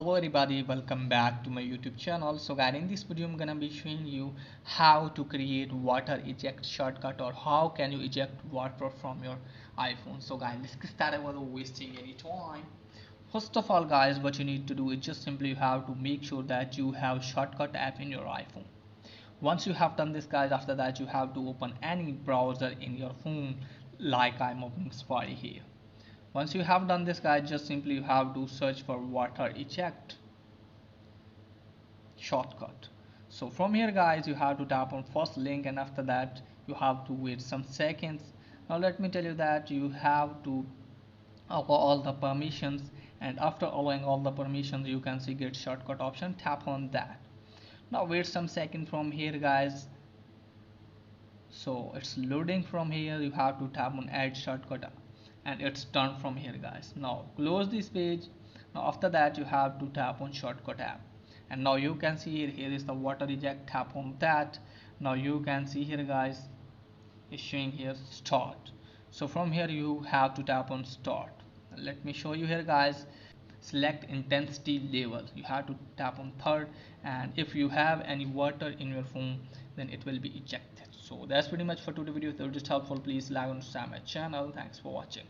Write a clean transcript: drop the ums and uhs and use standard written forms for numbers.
Hello everybody, welcome back to my YouTube channel. So guys, in this video I'm gonna be showing you how to create water eject shortcut, or how can you eject water from your iPhone. So guys, let's get started without wasting any time. First of all guys, what you need to do is just simply you have to make sure that you have shortcut app in your iPhone. Once you have done this guys, after that you have to open any browser in your phone, like I'm opening Safari here. Once you have done this guys, just simply you have to search for water eject shortcut. So from here guys, you have to tap on first link, and after that you have to wait some seconds. Now let me tell you that you have to allow all the permissions, and after allowing all the permissions you can see get shortcut option, tap on that. Now wait some seconds from here guys. So it's loading from here, you have to tap on add shortcut, and it's done from here guys. Now close this page. Now after that you have to tap on shortcut app, and now you can see here is the water eject. Tap on that. Now you can see here guys, is showing here start. So from here you have to tap on start. Let me show you here guys. Select intensity level, you have to tap on third, and if you have any water in your phone then it will be ejected. So that's pretty much for today's video. If it was just helpful, please like and subscribe my channel. Thanks for watching.